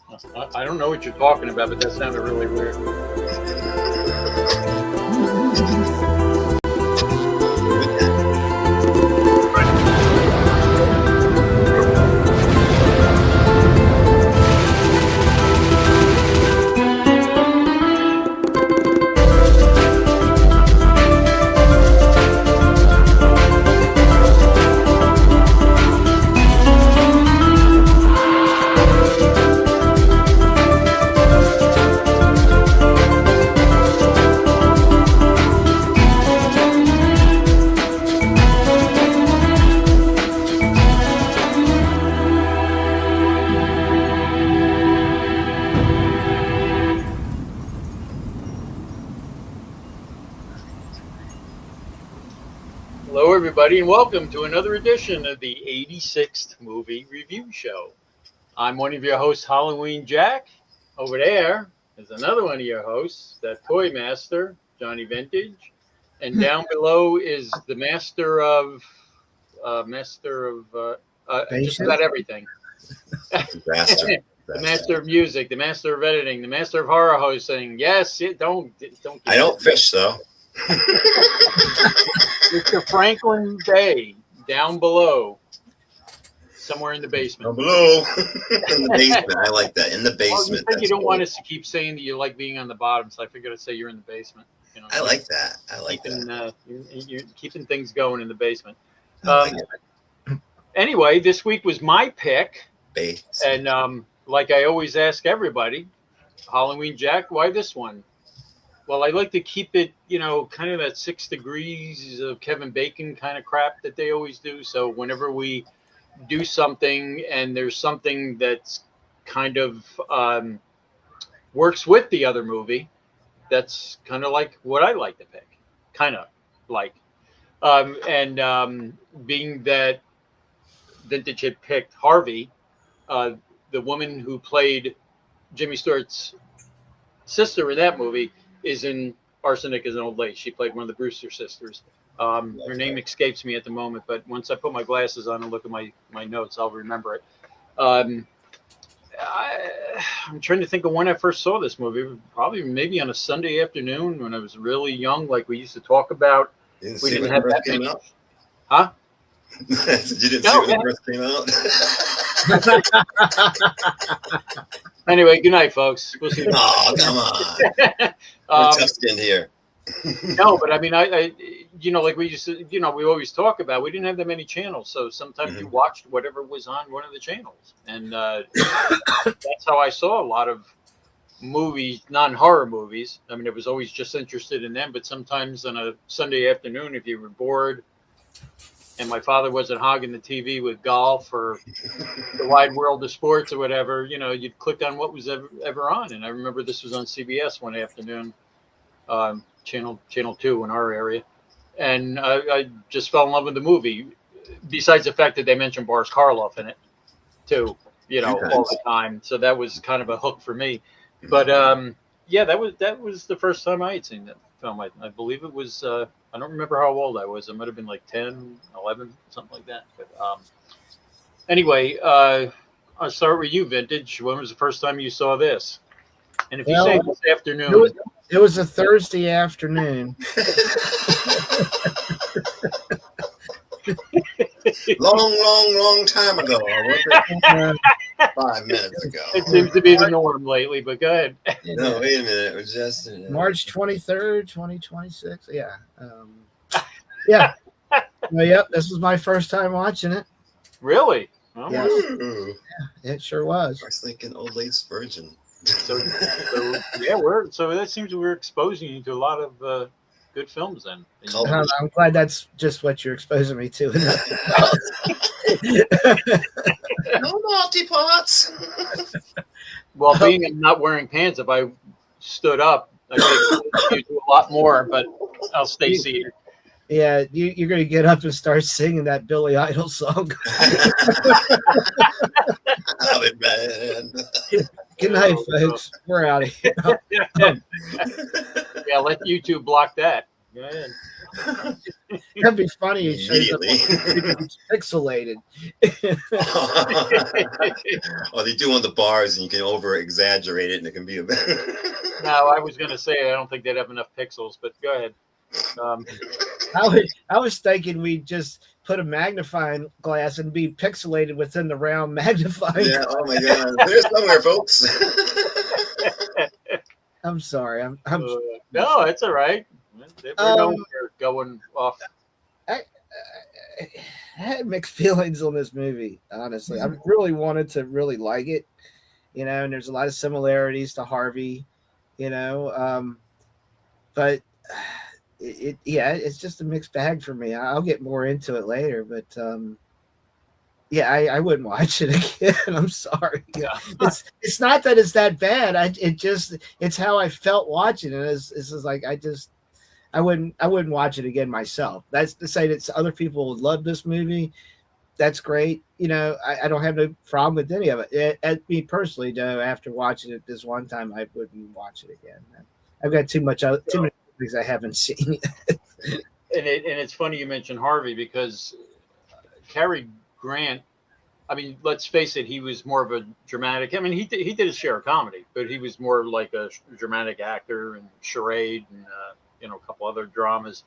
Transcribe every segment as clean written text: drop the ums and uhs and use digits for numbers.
I don't know what you're talking about, but that sounded really weird. Hello, everybody, and welcome to another edition of the 86'D Movie Review Show. I'm one of your hosts, Halloween Jack. Over there is another one of your hosts, that Toy Master, Johnny Vintage. And down below is the master of just about everything. The master of music, the master of editing, the master of horror hosting. Yes, don't. I don't fish though. Mr. Franklin Bay, down below, somewhere in the basement. Down below, in the basement. I like that. In the basement. Well, you don't want us to keep saying that you like being on the bottom, so I figured I'd say you're in the basement. You know, I like that. I like that. You're keeping things going in the basement. Anyway, this week was my pick, and like I always ask everybody, Halloween Jack, why this one? Well, I like to keep it, kind of that 6 degrees of Kevin Bacon kind of crap that they always do. So whenever we do something and there's something that's kind of works with the other movie, that's kind of like what I like to pick. Kind of like. Being that Vintage had picked Harvey, the woman who played Jimmy Stewart's sister in that movie, is in Arsenic as an Old Lady. She played one of the Brewster sisters. Her name escapes me at the moment, but once I put my glasses on and look at my notes, I'll remember it. I'm trying to think of when I first saw this movie. Probably maybe on a Sunday afternoon when I was really young, like we used to talk about. We didn't have that many. Huh? You didn't see when it first came out? Anyway, good night, folks. We'll see. Oh, come on. We're tough skinned here. No, but I mean, I like we used to, we always talk about, we didn't have that many channels. So sometimes you watched whatever was on one of the channels. And that's how I saw a lot of movies, non-horror movies. I mean, I was always just interested in them. But sometimes on a Sunday afternoon, if you were bored, and my father wasn't hogging the TV with golf or the wide world of sports or whatever, you'd click on what was ever on. And I remember this was on CBS one afternoon, channel 2 in our area. And I just fell in love with the movie, besides the fact that they mentioned Boris Karloff in it, too, all the time. So that was kind of a hook for me. But, that was the first time I had seen that film. I believe it was... I don't remember how old I was. I might have been like 10, 11, something like that. But anyway, I'll start with you, Vintage. When was the first time you saw this? And if you say this afternoon. It was a Thursday afternoon. long time ago. 5 minutes ago. It seems to be the norm lately, but go ahead. No, wait a minute. It was just March 23rd, 2026. Yeah. Yeah. Well, yep. This was my first time watching it. Really? Oh, yes. Yeah, it sure was. I was thinking Old Lady's Virgin. So that seems we're exposing you to a lot of good films then. I'm glad that's just what you're exposing me to. No naughty parts. Well, being not wearing pants, if I stood up, I could do a lot more, but I'll stay seated. Yeah, you're going to get up and start singing that Billy Idol song. I'll be bad. Good night, folks. We're out of here. Yeah, let YouTube block that. Go ahead. That'd be funny. He shows up Immediately. it's pixelated. Or they do on the bars and you can over exaggerate it and it can be a No, I was going to say I don't think they'd have enough pixels, but go ahead. I was thinking we'd just put a magnifying glass and be pixelated within the round magnifying. Yeah, oh my god. There's somewhere, folks. I'm sorry. I'm no, it's all right. We're going off. I had mixed feelings on this movie, honestly. I really wanted to really like it, and there's a lot of similarities to Harvey, but it's just a mixed bag for me. I'll get more into it later, but I wouldn't watch it again. I'm sorry. Yeah. It's not that it's that bad. It's how I felt watching it. It's like I wouldn't watch it again myself. That's to say that other people would love this movie. That's great. I don't have no problem with any of it. Me personally, though, after watching it this one time, I wouldn't watch it again. I've got too many movies I haven't seen. And it's funny you mentioned Harvey because Cary Grant, I mean, let's face it, he was more of a dramatic. I mean, he did his share of comedy, but he was more like a dramatic actor and charade and a couple other dramas.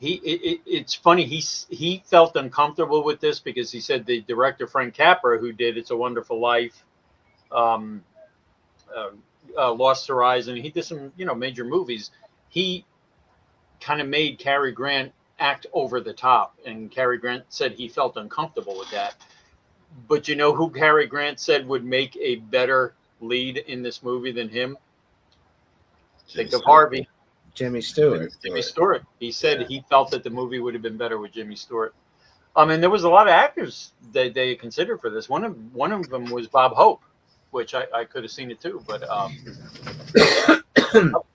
It's funny. He felt uncomfortable with this because he said the director Frank Capra, who did It's a Wonderful Life, Lost Horizon, he did some major movies. He kind of made Cary Grant act over the top, and Cary Grant said he felt uncomfortable with that. But you know who Cary Grant said would make a better lead in this movie than him? Think of Harvey. Jimmy Stewart. Jimmy Stewart. He said he felt that the movie would have been better with Jimmy Stewart. And there was a lot of actors that they considered for this. One of them was Bob Hope, which I could have seen it too, but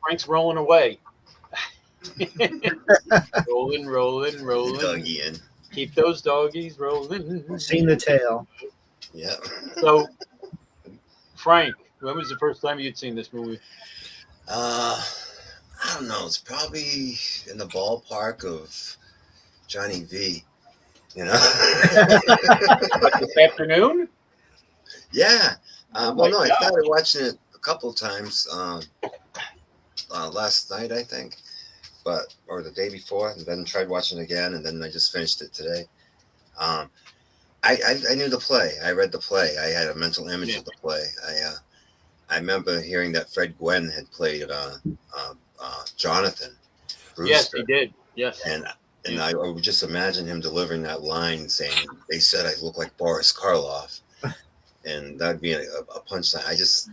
Frank's rolling away. rolling. Doggy in. Keep those doggies rolling. Seen the tail. Yeah. So, Frank, when was the first time you'd seen this movie? I don't know. It's probably in the ballpark of Johnny V. This afternoon? Yeah. I started watching it a couple of times last night, I think, or the day before, and then tried watching it again, and then I just finished it today. I knew the play. I read the play. I had a mental image of the play. I remember hearing that Fred Gwynn had played Jonathan Brewster. Yes, he did. Yes. And I would just imagine him delivering that line saying, "They said I look like Boris Karloff." And that'd be a punchline.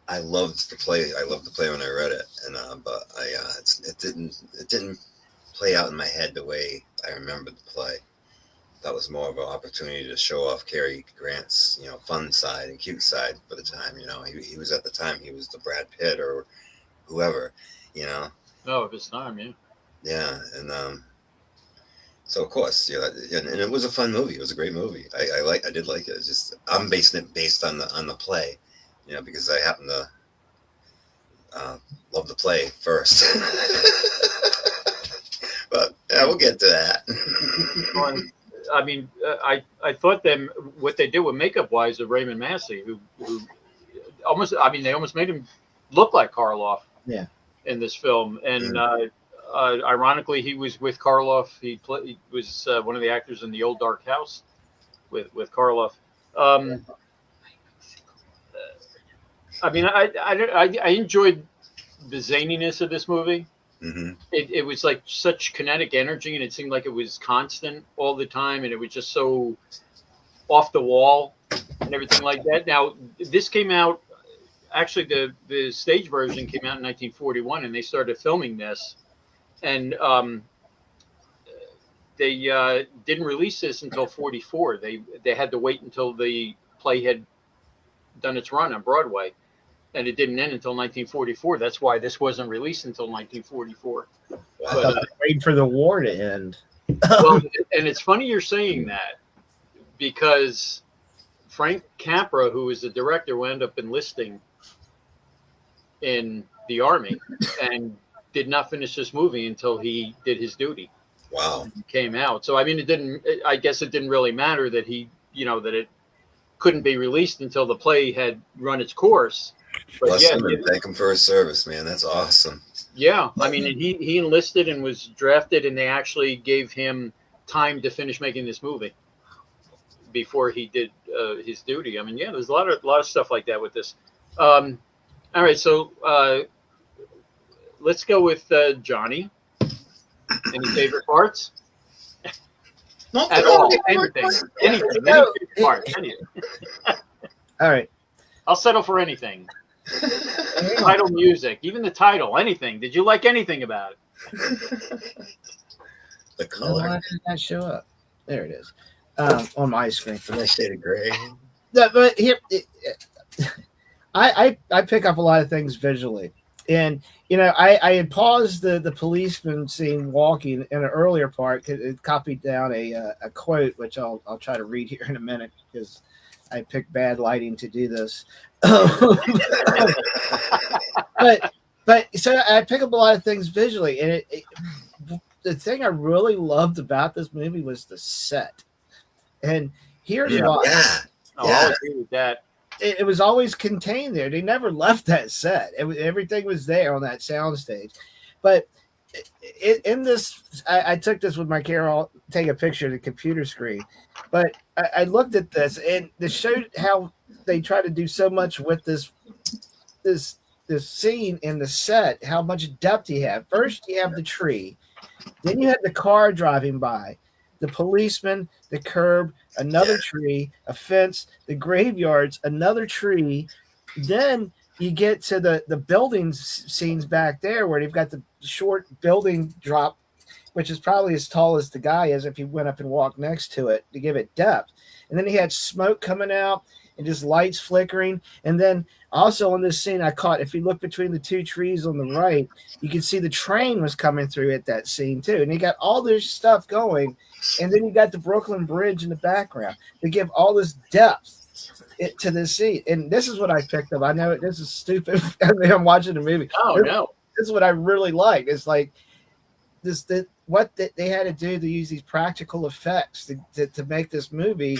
I loved the play. I loved the play when I read it, but it didn't play out in my head the way I remembered the play. That was more of an opportunity to show off Cary Grant's fun side and cute side for the time. He was at the time he was the Brad Pitt or whoever. Oh, of his time, yeah. Yeah, and so of course, and it was a fun movie. It was a great movie. I did like it. It's just I'm basing it based on the play, because I happen to love the play first. But yeah, we'll get to that. I mean, I thought what they did with makeup wise of Raymond Massey, who they almost made him look like Karloff. Yeah. In this film, and ironically, he was with Karloff. He was one of the actors in The Old Dark House with Karloff. I mean, I enjoyed the zaniness of this movie. Mm-hmm. It was like such kinetic energy, and it seemed like it was constant all the time, and it was just so off the wall and everything like that. Now, this came out. Actually, the stage version came out in 1941, and they started filming this, and they didn't release this until 44. They had to wait until the play had done its run on Broadway, and it didn't end until 1944. That's why this wasn't released until 1944. I thought they waited for the war to end. Well, and it's funny you're saying that because Frank Capra, who was the director, wound up enlisting in the Army and did not finish this movie until he did his duty. Wow. Came out. So I mean, I guess it didn't really matter that that it couldn't be released until the play had run its course. But Bless him and thank him for his service, man. That's awesome. Yeah, I mean, he enlisted and was drafted, and they actually gave him time to finish making this movie before he did his duty. I mean, yeah, there's a lot of stuff like that with this. All right, so let's go with Johnny. Any favorite parts? Not At all? Anything? Any favorite parts? All right. I'll settle for anything. Title music, even the title, anything. Did you like anything about it? The color. Why did that show up? There it is. On my screen. The shade of gray. No, but here, I pick up a lot of things visually, and I had paused the policeman scene walking in an earlier part. It copied down a quote, which I'll try to read here in a minute because I picked bad lighting to do this. but so I pick up a lot of things visually, and the thing I really loved about this movie was the set. And here's why. Yeah. I'll agree with that. It was always contained there. They never left that set. Everything was there on that soundstage. But in this, I took this with my camera. I'll take a picture of the computer screen. But I looked at this, and it showed how they try to do so much with this scene in the set, how much depth you have. First, you have the tree. Then you have the car driving by, the policeman, the curb, another tree, a fence, the graveyards, another tree. Then you get to the building scenes back there where they've got the short building drop, which is probably as tall as the guy is if he went up and walked next to it to give it depth. And then he had smoke coming out and just lights flickering. And then also on this scene I caught, if you look between the two trees on the right, you can see the train was coming through at that scene too. And you got all this stuff going. And then you got the Brooklyn Bridge in the background to give all this depth to this scene. And this is what I picked up. I know this is stupid. I mean, I'm watching the movie. No. This is what I really like. It's like what they had to do to use these practical effects to make this movie.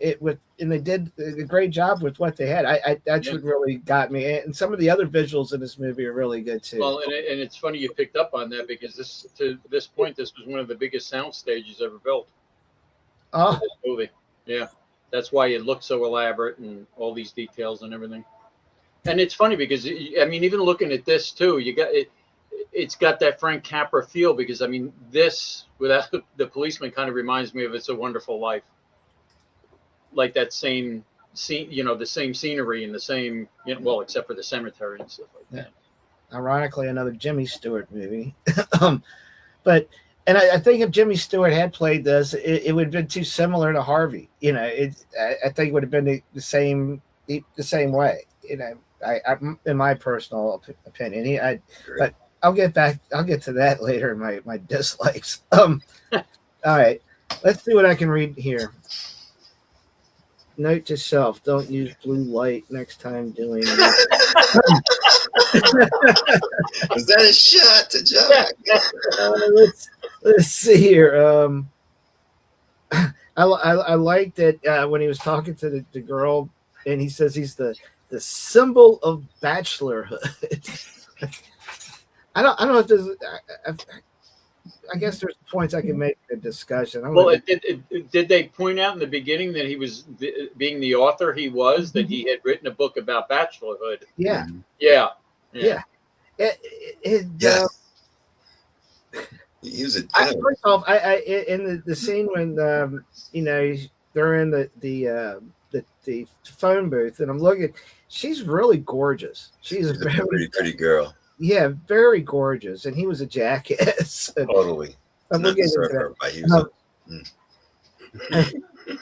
And they did a great job with what they had. That's what really got me. And some of the other visuals in this movie are really good too. Well, and it's funny you picked up on that because to this point, this was one of the biggest sound stages ever built. Oh, this movie, yeah, that's why it looked so elaborate and all these details and everything. And it's funny because I mean, even looking at this too, you got it. It's got that Frank Capra feel because I mean, this without the policeman kind of reminds me of It's a Wonderful Life. Like that same scene, the same scenery and the same, well, except for the cemetery and stuff like that. Ironically, another Jimmy Stewart movie. But I think if Jimmy Stewart had played this, it would have been too similar to Harvey. I think it would have been the same way. I in my personal opinion. But I'll get to that later in my dislikes. All right, let's see what I can read here. Note to self: don't use blue light next time doing it. Is that a shot to John? Let's see here. I like that when he was talking to the girl, and he says he's the symbol of bachelorhood. I don't know if there's. I guess there's points I can make in a discussion. Well, did they point out in the beginning that he was being the author he was, that he had written a book about bachelorhood? Yeah. Yeah. He was first off, in the scene when they're in the phone booth, and I'm looking, she's really gorgeous. She's a very pretty girl. Yeah, very gorgeous, and he was a jackass. Totally. The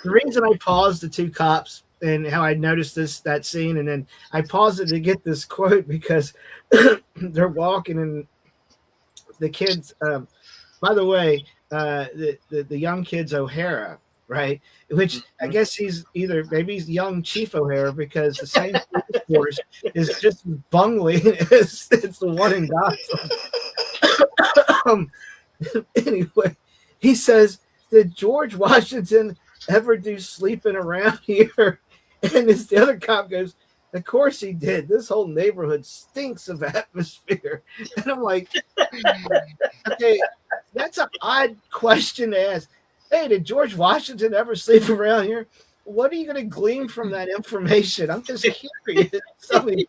reason I paused the two cops and how I noticed that scene, and then I paused it to get this quote because they're walking, and the kids. By the way, the young kid's O'Hara, right? Which I guess maybe he's young Chief O'Hara because the same police force is just as bungling as it's the one in Gotham. um, anyway, he says, "Did George Washington ever do sleeping around here?" And the other cop goes, "Of course he did. This whole neighborhood stinks of atmosphere." And I'm like, okay, that's an odd question to ask. Hey, did George Washington ever sleep around here? What are you going to glean from that information? I'm just curious. I mean,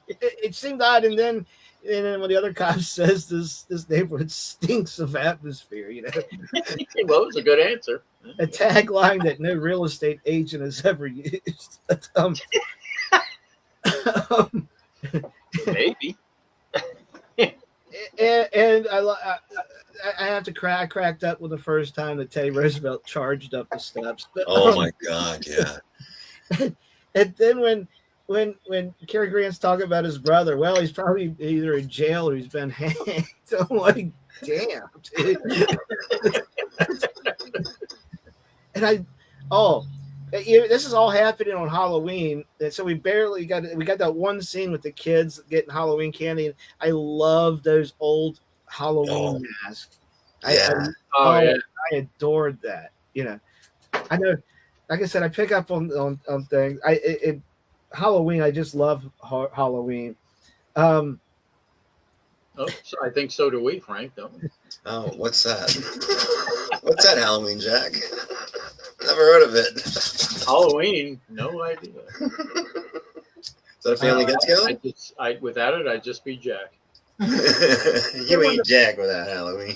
it seemed odd. And then when the other cop says this neighborhood stinks of atmosphere, you know, Well, it was a good answer. a tagline that no real estate agent has ever used. Maybe. And I have to cry. I cracked up when the first time that Teddy Roosevelt charged up the steps. But, Oh my God, yeah. And then when Cary Grant's talking about his brother, well, he's probably either in jail or he's been hanged. So I'm like, damn, dude. And this is all happening on Halloween, and so we got that one scene with the kids getting Halloween candy. And I love those old Halloween masks. Yeah. Yeah. I adored that. You know, I know, like I said, I pick up on things. Halloween, I just love Halloween. Oh, so I think so do we, Frank. Don't we? Oh, what's that? What's that, Halloween, Jack? Never heard of it. Halloween, no idea. Is that a family get together? Without it, I'd just be Jack. You ain't Jack without Halloween.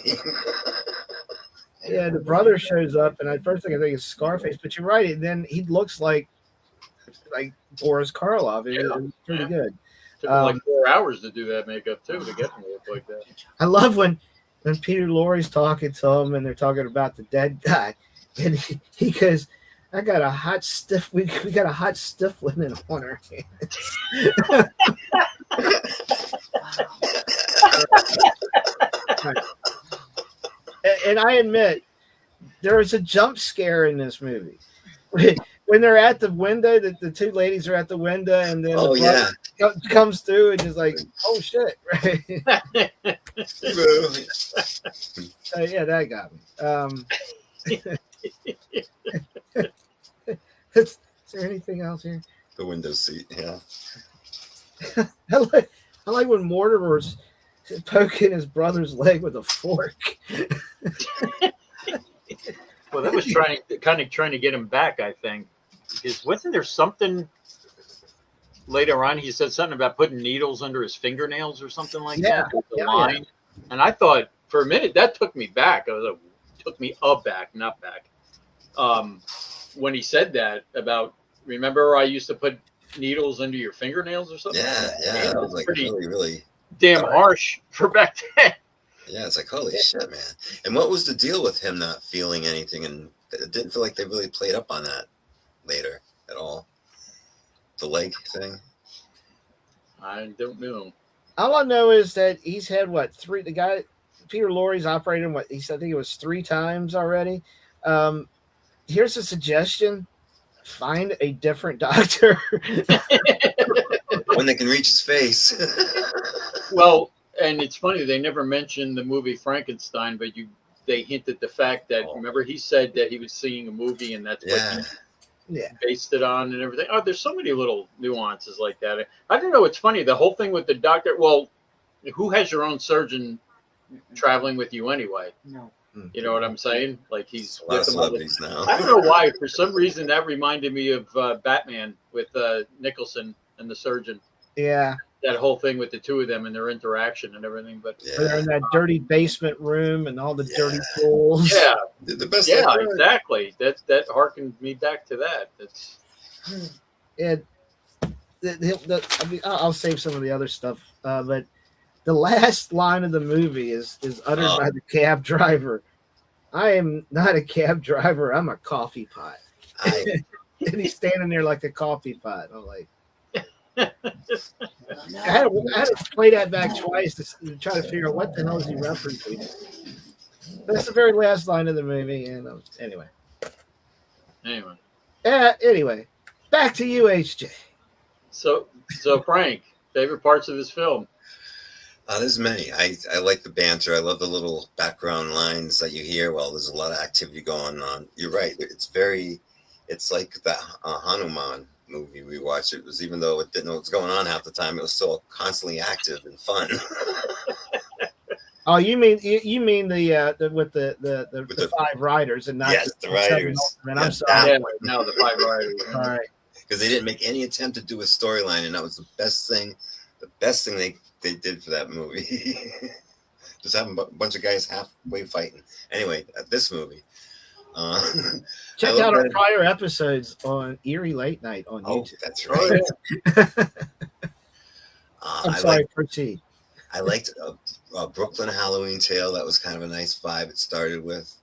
Yeah, the brother shows up, and the first thing I think is Scarface. But you're right, and then he looks like Boris Karloff. It was pretty good. Took him like 4 hours to do that makeup too, to get him to look like that. I love when Peter Lorre's talking to him, and they're talking about the dead guy, and he goes, "I got a hot stiff. We got a hot stiff linen on our hands." And I admit, there is a jump scare in this movie. When they're at the window, the two ladies are at the window, and then the brother comes through and is like, "Oh shit!" Right? Yeah, that got me. Is there anything else here? The window seat, yeah. I like when Mortimer's poking his brother's leg with a fork. Well, that was trying to get him back, I think. Because wasn't there something later on? He said something about putting needles under his fingernails or something like that. With the line. Yeah. And I thought for a minute that took me back. Took me aback, not back. When he said that about, remember I used to put needles under your fingernails or something? Yeah. That was like really damn harsh for back then. Yeah, it's like, holy shit, man. And what was the deal with him not feeling anything? And it didn't feel like they really played up on that later at all. The leg thing. I don't know. All I know is that he's had three. The guy, Peter Lorre's operated I think it was 3 times already. Here's a suggestion: find a different doctor. When they can reach his face. Well, and it's funny, they never mentioned the movie Frankenstein, but they hinted the fact that, remember, he said that he was seeing a movie and that's what he based it on and everything. Oh, there's so many little nuances like that. I don't know. It's funny. The whole thing with the doctor, well, who has your own surgeon traveling with you anyway? No. You know what I'm saying? Like he's a lot of celebrities now. I don't know why. For some reason, that reminded me of Batman with Nicholson and the surgeon. Yeah. That whole thing with the two of them and their interaction and everything, but they're in that dirty basement room and all the dirty tools. Yeah, the best. Yeah, exactly. That harkened me back to that. That's I'll save some of the other stuff, but the last line of the movie is uttered by the cab driver. "I am not a cab driver. I'm a coffee pot." And he's standing there like a coffee pot. I'm like. I had to play that back twice to try to figure out what the hell is he referencing. That's the very last line of the movie, and anyway. Anyway, back to you, HJ. So Frank, favorite parts of this film? There's many. I like the banter. I love the little background lines that you hear while there's a lot of activity going on. You're right. It's like that Hanuman movie we watched. It was, even though it didn't know what's going on half the time, it was still constantly active and fun. Oh, you mean the with the five riders and not yes, the riders. Man, I'm sorry. Yeah, no, the five riders. All right. Because they didn't make any attempt to do a storyline, and that was the best thing they did for that movie. Just having a bunch of guys halfway fighting. Anyway, this movie. Check out our prior episodes on Eerie Late Night on YouTube. That's right. I'm sorry, proceed. I liked Brooklyn Halloween Tale. That was kind of a nice vibe it started with.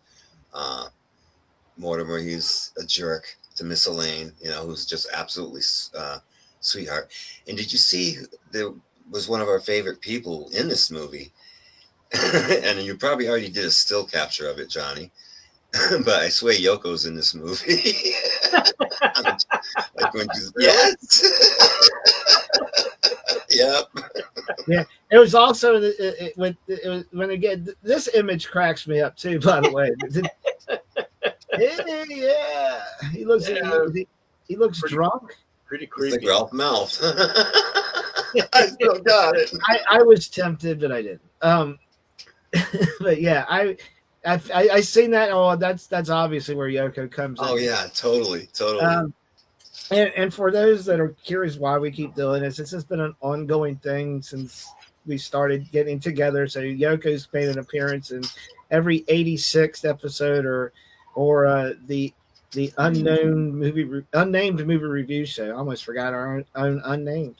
Mortimer, he's a jerk to Miss Elaine, who's just absolutely sweetheart. And did you see there was one of our favorite people in this movie? And you probably already did a still capture of it, Johnny. But I swear Yoko's in this movie. Like when she's, yes. Yep. Yeah, it was also when again, this image cracks me up too. By the way, yeah, he looks he looks drunk. Pretty creepy. It's like Ralph Mouth. I still got it. I was tempted, but I didn't. But yeah, I seen that. Oh, that's obviously where Yoko comes in. Oh yeah, totally. And for those that are curious why we keep doing this, it's just been an ongoing thing since we started getting together. So Yoko's made an appearance in every 86th episode or the unnamed movie review show. I almost forgot our own unnamed.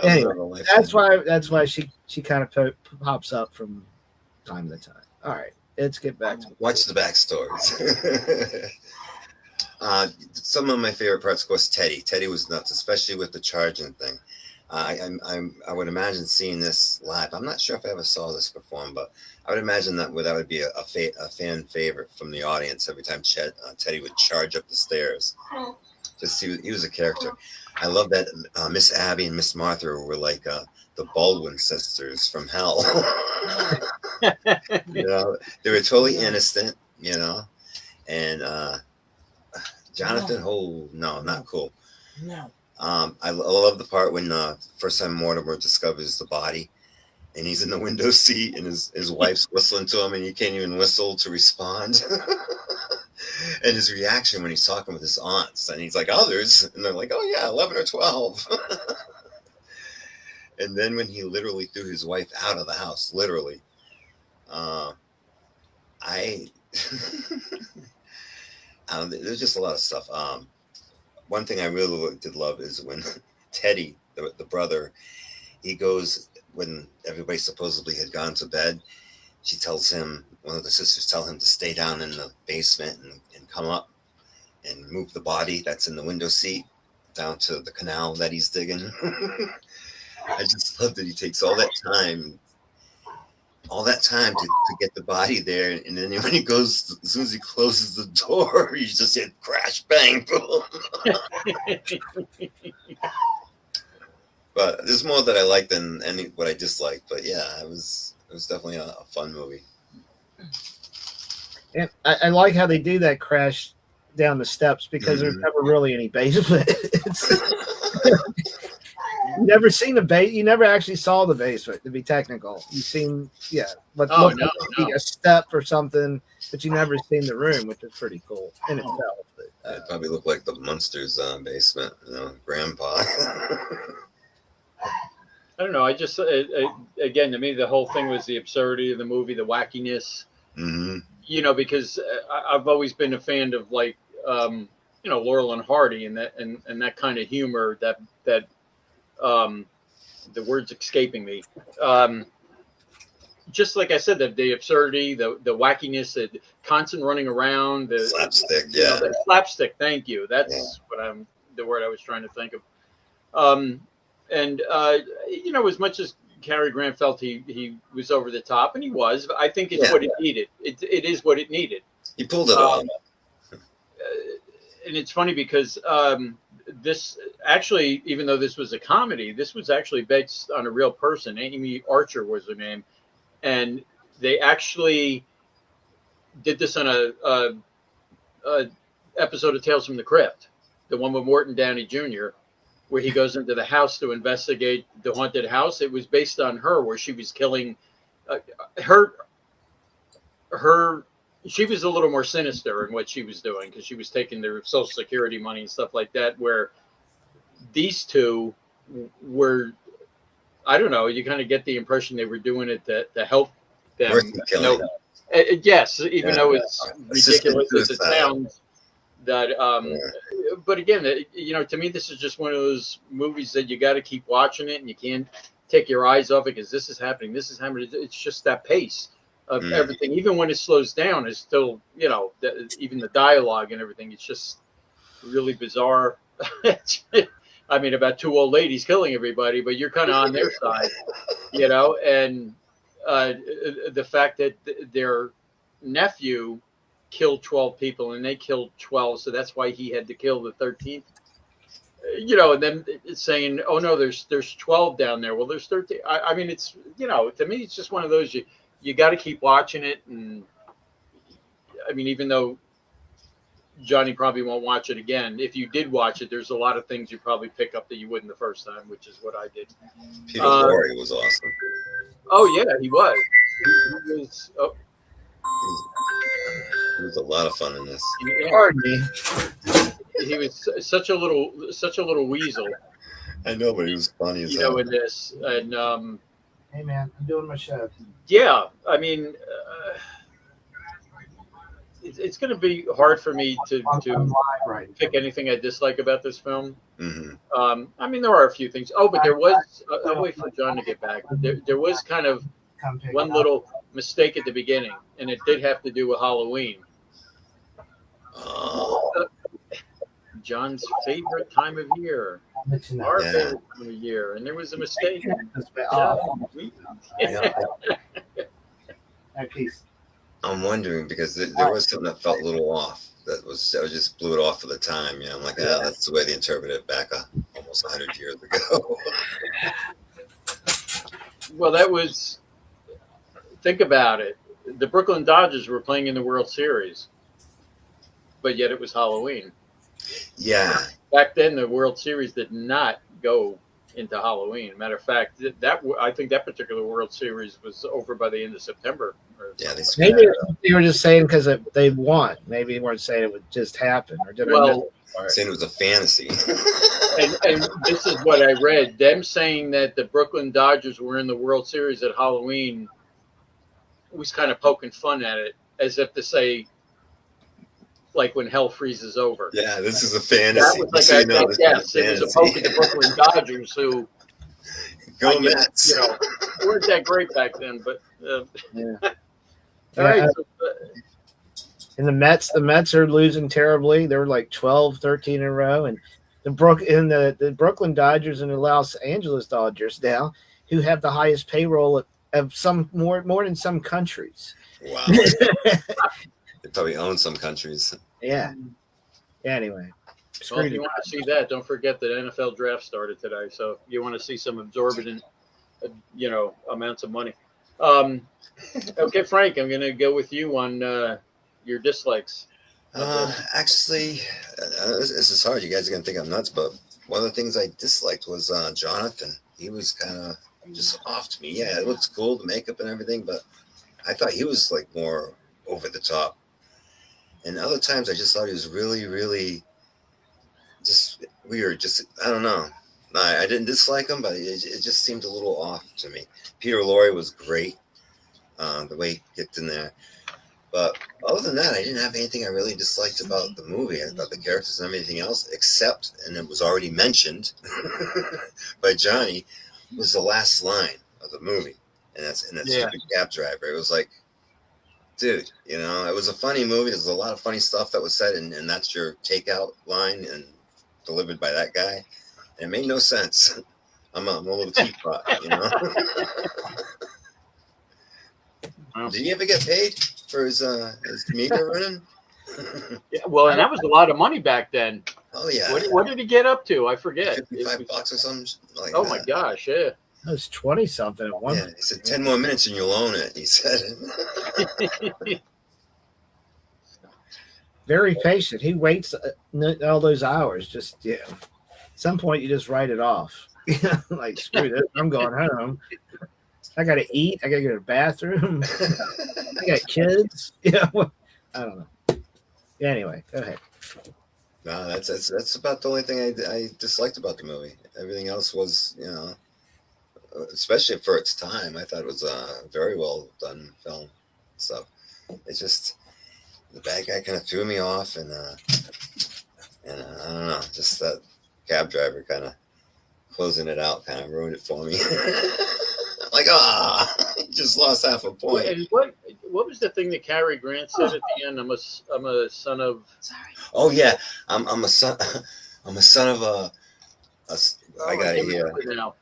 Anyway, that's why she kind of pops up from time to time. All right, let's get back to watch the backstories. Some of my favorite parts, of course, Teddy. Teddy was nuts, especially with the charging thing. I would imagine seeing this live. I'm not sure if I ever saw this perform, but I would imagine that would be a fan favorite from the audience every time Teddy would charge up the stairs. Just he was a character. I love that Miss Abby and Miss Martha were like the Baldwin sisters from hell. They were totally innocent, and Jonathan, no, not cool. No. I love the part when first time Mortimer discovers the body, and he's in the window seat, and his wife's whistling to him, and he can't even whistle to respond. And his reaction when he's talking with his aunts, and he's like, others, and they're like, oh yeah, 11 or 12. And then when he literally threw his wife out of the house, literally, there's just a lot of stuff. One thing I really did love is when Teddy, the brother, he goes, when everybody supposedly had gone to bed, she tells him, one of the sisters tell him to stay down in the basement and come up and move the body that's in the window seat down to the canal that he's digging. I just love that he takes all that time to get the body there, and then when he goes, as soon as he closes the door, you just hit crash, bang, boom. But there's more that I like than what I disliked. But yeah, it was definitely a fun movie. And I like how they do that crash down the steps because there's never really any basement. You never seen the base. You never actually saw the basement, to be technical. You've seen, but a step or something, but you never seen the room, which is pretty cool in itself. But, it probably looked like the Munsters basement, Grandpa. I don't know. I just again, to me, the whole thing was the absurdity of the movie, the wackiness. Mm-hmm. Because I've always been a fan of like Laurel and Hardy and that kind of humor that the word's escaping me. Just like I said, the absurdity, the wackiness, the constant running around, the slapstick, the slapstick. Thank you. That's the word I was trying to think of. As much as Cary Grant felt he was over the top, and he was, I think it's what it needed. It is what it needed. He pulled it off. And it's funny because this actually, even though this was a comedy, this was actually based on a real person. Amy Archer was her name, and they actually did this on a episode of Tales from the Crypt, the one with Morton Downey Jr., where he goes into the house to investigate the haunted house. It was based on her, where she was killing her. She was a little more sinister in what she was doing because she was taking their Social Security money and stuff like that. Where these two were, I don't know, you kind of get the impression they were doing it to help them. Yes, even though it's ridiculous as it sounds. That, but again, to me, this is just one of those movies that you got to keep watching it, and you can't take your eyes off it because this is happening. This is happening. It's just that pace of everything. Even when it slows down, it's still, even the dialogue and everything. It's just really bizarre. I mean, about two old ladies killing everybody, but you're kind of on their side, and the fact that their nephew killed 12 people and they killed 12, so that's why he had to kill the 13th. And then it's saying, oh no, there's 12 down there. Well, there's 13. I mean, it's to me, it's just one of those you got to keep watching it. And I mean, even though Johnny probably won't watch it again, if you did watch it, there's a lot of things you probably pick up that you wouldn't the first time, which is what I did. Peter Lorre was awesome. Oh yeah, he was. He was. Oh. He was a lot of fun in this. Pardon me. He was such a little weasel. I know, but he was funny as hell. In this, and hey man, I'm doing my show. Yeah, I mean, it's going to be hard for me to pick anything I dislike about this film. Mm-hmm. I mean, there are a few things. Oh, but there was. I'll wait for John to get back. There was kind of one little mistake at the beginning, and it did have to do with Halloween. John's favorite time of year. Our favorite time of year. And there was a mistake. I'm wondering because there was something that felt a little off. That just blew it off for the time. I'm like, that's the way they interpreted it back almost 100 years ago. Well, that was. Think about it. The Brooklyn Dodgers were playing in the World Series, but yet it was Halloween. Yeah. Back then, the World Series did not go into Halloween. Matter of fact, I think that particular World Series was over by the end of September. Maybe they were just saying because they won. Maybe they weren't saying it would just happen. Or did saying it was a fantasy. and this is what I read. Them saying that the Brooklyn Dodgers were in the World Series at Halloween was kind of poking fun at it, as if to say, like when hell freezes over. Yeah, this is a fantasy. That was like yes, it was a poke at the Brooklyn Dodgers who go Mets. Weren't that great back then, but yeah. All right. And the Mets are losing terribly. They're like 12, 13 in a row, and the Brooklyn Dodgers and the Los Angeles Dodgers now, who have the highest payroll of some more than some countries. Wow. They probably own some countries. Yeah. Anyway. Well, if you want to see that, don't forget that NFL draft started today. So you want to see some exorbitant, amounts of money. Okay, Frank, I'm going to go with you on your dislikes. Actually, this is hard. You guys are going to think I'm nuts, but one of the things I disliked was Jonathan. He was kind of just off to me. Yeah, it looks cool, the makeup and everything, but I thought he was like more over the top. And other times I just thought he was really, really just weird. Just, I don't know. I didn't dislike him, but it just seemed a little off to me. Peter Lorre was great, the way he kicked in there. But other than that, I didn't have anything I really disliked about the movie. I thought the characters and everything else, except, and it was already mentioned by Johnny, was the last line of the movie. And that's stupid cab driver. It was like, dude, it was a funny movie. There's a lot of funny stuff that was said, and that's your takeout line and delivered by that guy. And it made no sense. I'm a little teapot, Did he ever get paid for his meter running? Yeah, well, and that was a lot of money back then. Oh yeah. What did he get up to? I forget. $55 or something like Oh that. my gosh, yeah. It was 20 something at one. Yeah, he said 10 more minutes and you'll own it. He said. Very patient. He waits all those hours. Just at some point you just write it off. Like screw this, I'm going home. I gotta eat. I gotta go to the bathroom. I got kids. I don't know. Anyway, go ahead. No, that's about the only thing I disliked about the movie. Everything else was, especially for its time, I thought it was a very well done film. So it's just the bad guy kind of threw me off, and I don't know, just that cab driver kind of closing it out kind of ruined it for me. Like, just lost half a point. And what was the thing that Cary Grant said at the end? I'm a son of. Sorry. Oh yeah, I'm a son. I'm a son of a I got it here. Now.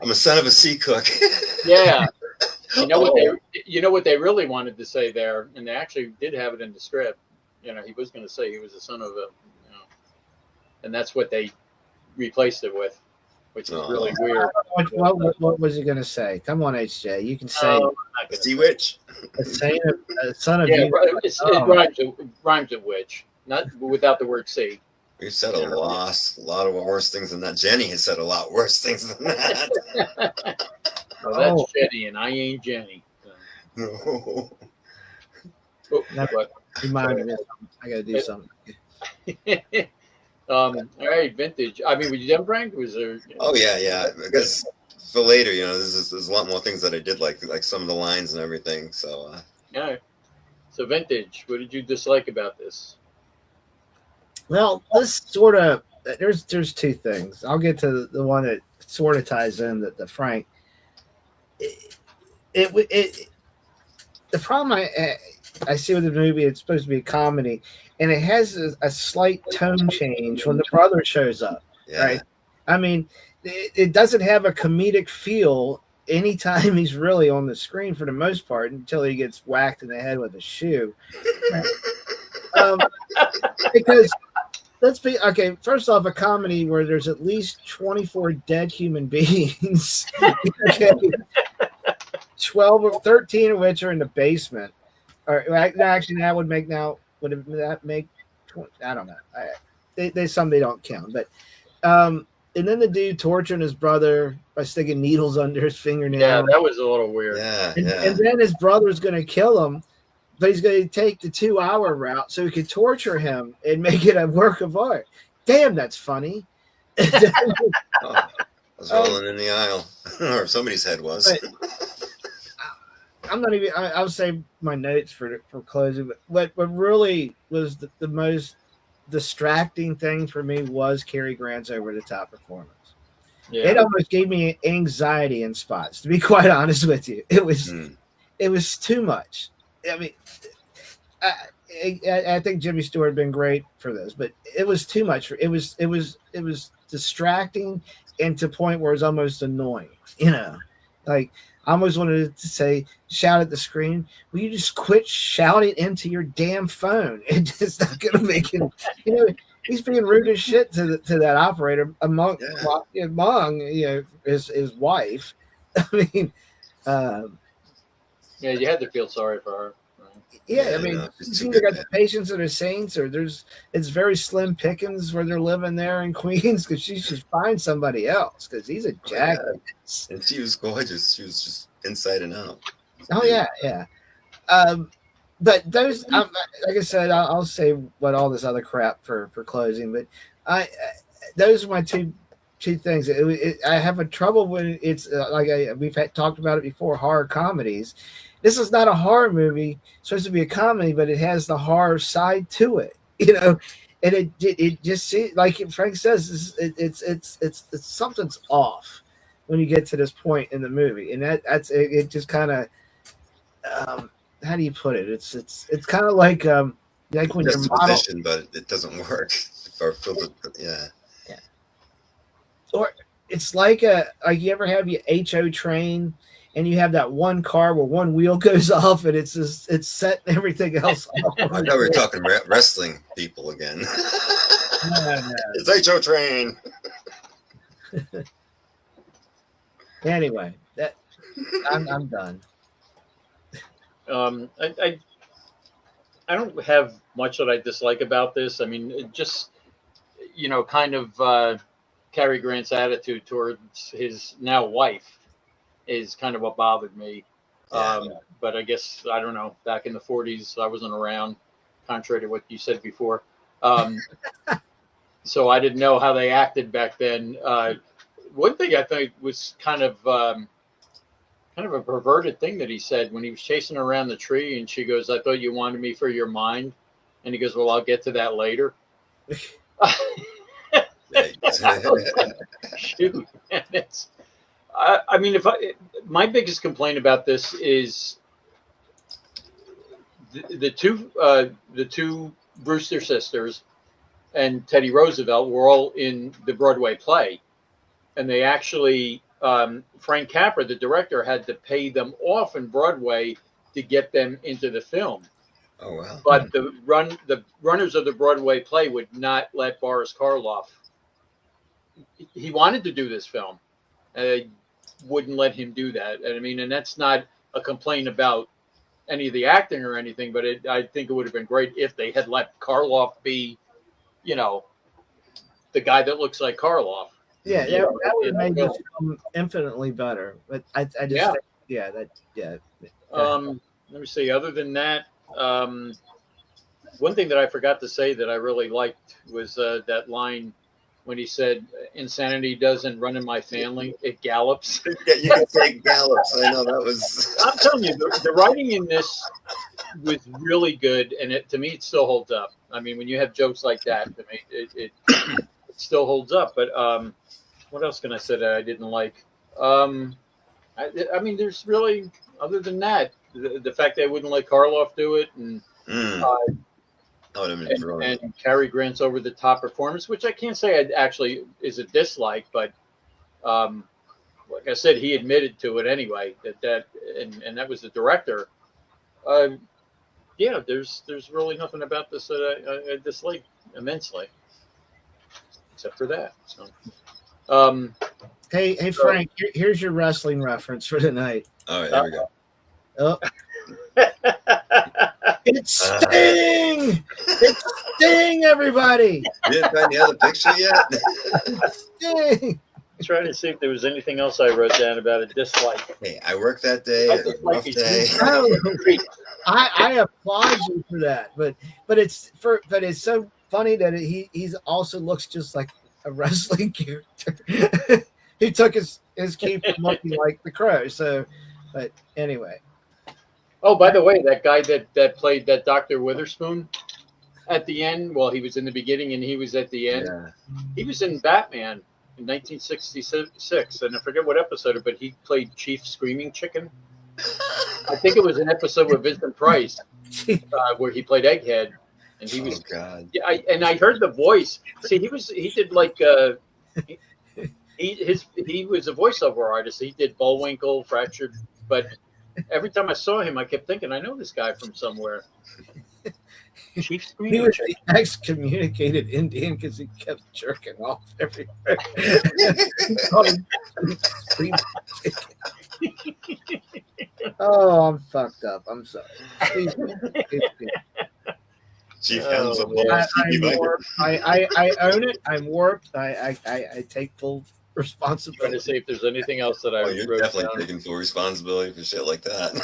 I'm a son of a sea cook. Yeah. You know what they really wanted to say there, and they actually did have it in the script. He was going to say he was a son of a, and that's what they replaced it with, which is really weird. What was he going to say? Come on, HJ, you can say A sea witch. a son of. Yeah, it rhymes with witch, not without the word sea. We've said a lot of worse things than that. Jenny has said a lot worse things than that. Well, that's Jenny, and I ain't Jenny. No. Remind me, I got to do something. All right, vintage. I mean, were you done, Frank? Was there? Oh yeah. Because for later, there's a lot more things that I did like some of the lines and everything. So. Yeah. So vintage. What did you dislike about this? Well, this sort of there's two things. I'll get to the one that sort of ties in the Frank. The problem I see with the movie, it's supposed to be a comedy, and it has a slight tone change when the brother shows up. Yeah. Right? I mean, it doesn't have a comedic feel anytime he's really on the screen for the most part until he gets whacked in the head with a shoe. Because let's be okay. First off, a comedy where there's at least 24 dead human beings, 12 or 13 of which are in the basement. Or actually, that would make now. Would that make? 20, I don't know. They some they don't count, but and then the dude torturing his brother by sticking needles under his fingernail. Yeah, that was a little weird. And then his brother's going to kill him. But he's going to take the 2-hour route so he can torture him and make it a work of art. Damn, that's funny. I was rolling in the aisle, or somebody's head was. I'm not even. I'll save my notes for closing. But what really was the most distracting thing for me was Cary Grant's over the top performance. Yeah. It almost gave me anxiety in spots. To be quite honest with you, it was too much. I mean, I think Jimmy Stewart had been great for this, but it was too much. It was distracting, and to the point where it's almost annoying. Like I almost wanted to say, shout at the screen. Will you just quit shouting into your damn phone? It's just not going to make it. He's being rude as shit to that operator among his wife. I mean. Yeah, you had to feel sorry for her. Right? Yeah, I mean, you either got the patients or the saints, or it's very slim pickings where they're living there in Queens because she should find somebody else because he's a jackass. And she was gorgeous. She was just inside and out. Oh yeah. But those, like I said, I'll say what all this other crap for closing. But those are my two things. I have a trouble when it's we've talked about it before. Horror comedies. This is not a horror movie. It's supposed to be a comedy, but it has the horror side to it, and it just seems like Frank says it's something's off when you get to this point in the movie, and that's it. Just kind of how do you put it? It's kind of like when you're modeling, but it doesn't work. Yeah. Or it's like you ever have your HO train and you have that one car where one wheel goes off and it's setting everything else off. I thought we were talking wrestling people again. It's HO Train. Anyway, I'm done. I don't have much that I dislike about this. I mean, it just, kind of Cary Grant's attitude towards his now wife is kind of what bothered me. Yeah. But I guess, I don't know, back in the 40s, I wasn't around, contrary to what you said before. So I didn't know how they acted back then. One thing I think was kind of a perverted thing that he said when he was chasing her around the tree, and she goes, "I thought you wanted me for your mind," and he goes, "Well, I'll get to that later." Shoot, man, I mean, my biggest complaint about this is the two Brewster sisters and Teddy Roosevelt were all in the Broadway play, and they actually. Frank Capra, the director, had to pay them off in Broadway to get them into the film. Oh wow! But the runners of the Broadway play would not let Boris Karloff. He wanted to do this film, and they wouldn't let him do that. And I mean, and that's not a complaint about any of the acting or anything, but I think it would have been great if they had let Karloff be, the guy that looks like Karloff. Yeah, that would have made the film infinitely better. But I just think, let me see. Other than that, one thing that I forgot to say that I really liked was that line when he said, "Insanity doesn't run in my family; it gallops." Yeah, you can say gallops. I know that was. I'm telling you, the writing in this was really good, and to me, it still holds up. I mean, when you have jokes like that, to me, it still holds up. But what else can I say that I didn't like? I mean, there's really, other than that, the fact they wouldn't let Karloff do it, and and Cary Grant's over the top performance, which I can't say it actually is a dislike, but like I said, he admitted to it anyway. And that was the director. Yeah, there's really nothing about this that I dislike immensely, except for that. So. Hey Frank, here's your wrestling reference for tonight. All right, there we go. Oh. It's Sting! It's Sting, everybody! You didn't find the other picture yet? Sting! I'm trying to see if there was anything else I wrote down about a dislike. Hey, I worked that day. It was a rough day. I applaud you for that, but it's so funny that he's also looks just like a wrestling character. He took his key from looking like the Crow. So, but anyway. Oh, by the way, that guy that played that Dr. Witherspoon at the end, well, he was in the beginning and he was at the end. Yeah. He was in Batman in 1966, and I forget what episode, but he played Chief Screaming Chicken. I think it was an episode with Vincent Price where he played Egghead, and he was. Oh God! Yeah, I heard the voice. See, he did like he was a voiceover artist. He did Bullwinkle, Fractured, but every time I saw him, I kept thinking, I know this guy from somewhere. Chief Screaming. He was the excommunicated Indian because he kept jerking off everywhere. Oh, I'm fucked up. I'm sorry. Chief hands up. I own it. I'm warped. I take full responsibility. Trying to see if there's anything else that I you're wrote definitely down. taking full responsibility for shit like that.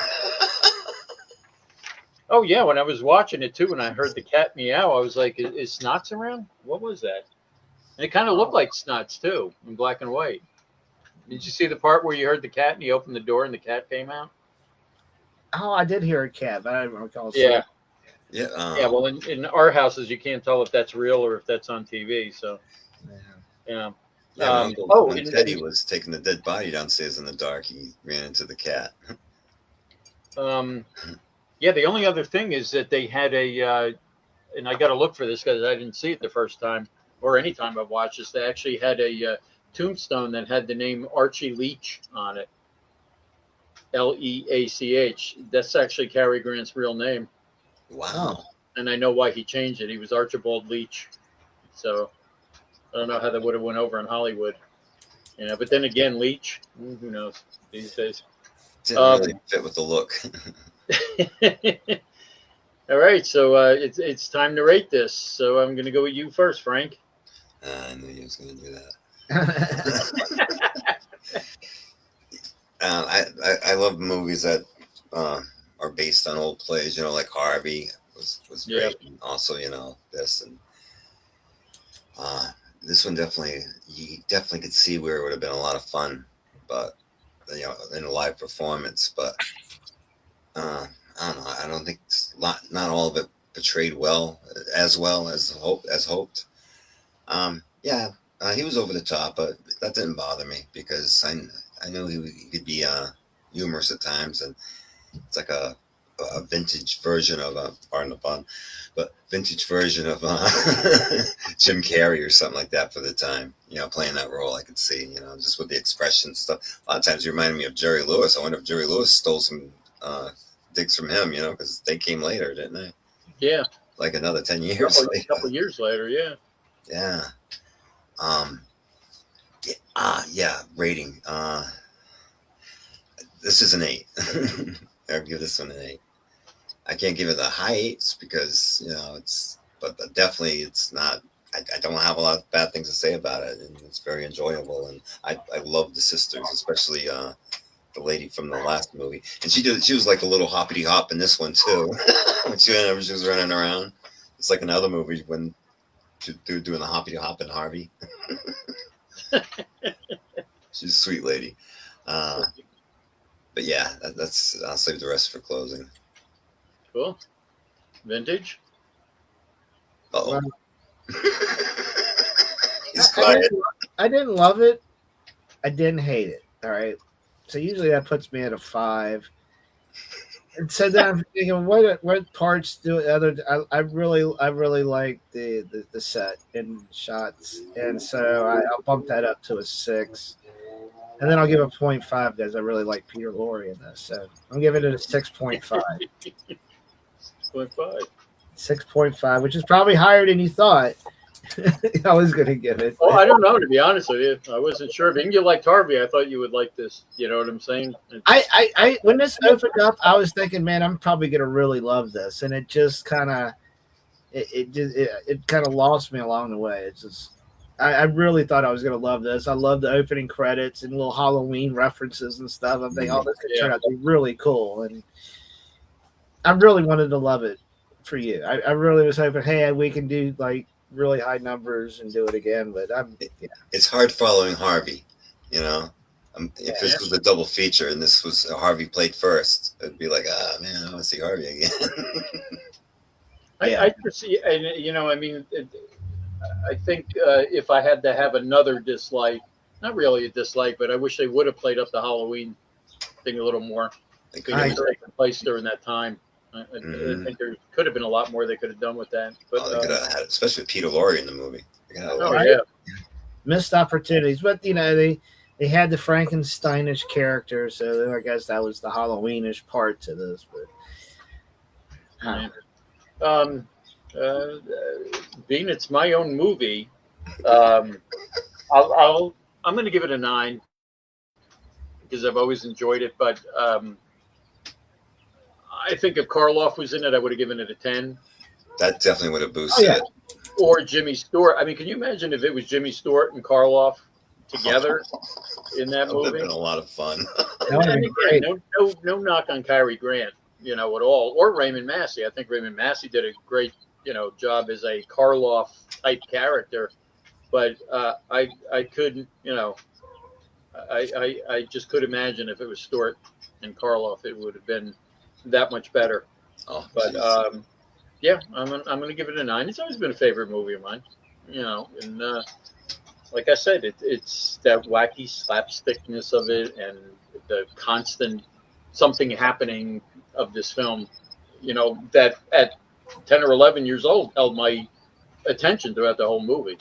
Oh yeah, when I was watching it too, when I heard the cat meow, I was like, "Is Snots around? What was that?" And it kind of looked like Snots too, in black and white. Did you see the part where you heard the cat and he opened the door and the cat came out? Oh, I did hear a cat, but I don't recall. Yeah. Yeah. Yeah. Well, in our houses, you can't tell if that's real or if that's on TV. So. Yeah. Yeah, when Teddy was taking the dead body downstairs in the dark, he ran into the cat. Yeah, the only other thing is that they had and I got to look for this because I didn't see it the first time or any time I've watched this. They actually had a tombstone that had the name Archie Leach on it. Leach. That's actually Cary Grant's real name. Wow. And I know why he changed it. He was Archibald Leach. So I don't know how that would have went over in Hollywood. But then again, Leach, who knows these days. Didn't really fit with the look. All right, so it's time to rate this. So I'm going to go with you first, Frank. I knew you was going to do that. I love movies that are based on old plays. Like Harvey was great, and also this and this one you definitely could see where it would have been a lot of fun, but in a live performance. But I don't know. I don't think not all of it portrayed as hoped. He was over the top, but that didn't bother me because I knew he could be humorous at times, and it's like a vintage version of pardon the pun, but vintage version of Jim Carrey or something like that for the time. Playing that role, I could see. Just with the expression stuff. A lot of times, he reminded me of Jerry Lewis. I wonder if Jerry Lewis stole some digs from him. Because they came later, didn't they? Yeah. Like another 10 years. A couple years later, yeah. Yeah. Rating. This is an 8. I'll give this one an 8. I can't give it the high 8s because but definitely it's not. I don't have a lot of bad things to say about it, and it's very enjoyable. And I love the sisters, especially the lady from the last movie, and she was like a little hoppity hop in this one too. When she was running around, it's like another movie when they're doing the hoppity hop in Harvey. She's a sweet lady. But yeah, I'll save the rest for closing. Cool. Vintage. Uh-oh. He's I quiet. didn't love it. I didn't hate it. All right. So usually that puts me at a 5. And so then I'm thinking, what parts do other? I really like the set and shots, and so I'll bump that up to a 6. And then I'll give a 0.5 because I really like Peter Lorre in this. So I'm giving it a 6.5. 6.5. 6.5, which is probably higher than you thought. I was going to give it. Well, I don't know, to be honest with you. I wasn't sure. If you liked Harvey, I thought you would like this. You know what I'm saying? I when this opened up, I was thinking, man, I'm probably going to really love this. And it just kind of, it kind of lost me along the way. It's just, I really thought I was going to love this. I love the opening credits and little Halloween references and stuff. I think all this could turn out to be really cool. And I really wanted to love it for you. I really was hoping, hey, we can do like really high numbers and do it again. But it's hard following Harvey, if this was a double feature and this was Harvey played first, it'd be like, man, I want to see Harvey again. I see, and I think if I had to have another dislike, not really a dislike, but I wish they would have played up the Halloween thing a little more. It could have taken place during that time. I think there could have been a lot more they could have done with that. But they could have had, especially with Peter Lorre in the movie. Missed opportunities, but they had the Frankensteinish character, so I guess that was the Halloweenish part to this. But being it's my own movie, I'm going to give it a 9 because I've always enjoyed it. But I think if Karloff was in it, I would have given it a 10. That definitely would have boosted it. Or Jimmy Stewart. I mean, can you imagine if it was Jimmy Stewart and Karloff together in that movie? That would have been a lot of fun. And again, no knock on Cary Grant, at all, or Raymond Massey. I think Raymond Massey did a great, job as a Karloff type character. But I couldn't, I just could imagine if it was Stewart and Karloff, it would have been that much better. But I'm gonna give it a 9. It's always been a favorite movie of mine, and like I said, it's that wacky slapstickness of it and the constant something happening of this film, that at 10 or 11 years old held my attention throughout the whole movie.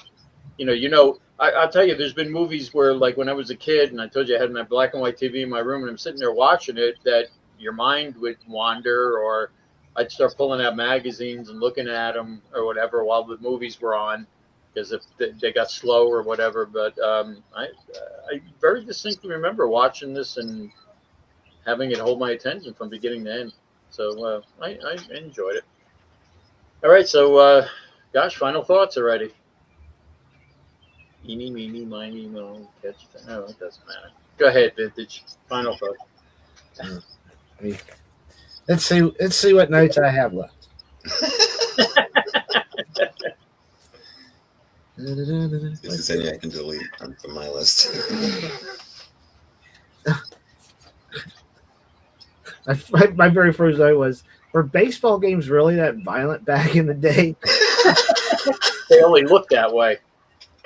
I'll tell you, there's been movies where, like when I was a kid, and I told you I had my black and white TV in my room, and I'm sitting there watching it, that your mind would wander, or I'd start pulling out magazines and looking at them or whatever while the movies were on. because if they got slow or whatever. But I very distinctly remember watching this and having it hold my attention from beginning to end. So I enjoyed it. All right, so gosh, final thoughts already. Eeny, meeny, miny, mo, catch. No, it doesn't matter. Go ahead, Vintage. Final thoughts. Let's see what notes I have left. If there's any I can delete from my list. My very first note was, were baseball games really that violent back in the day? They only look that way.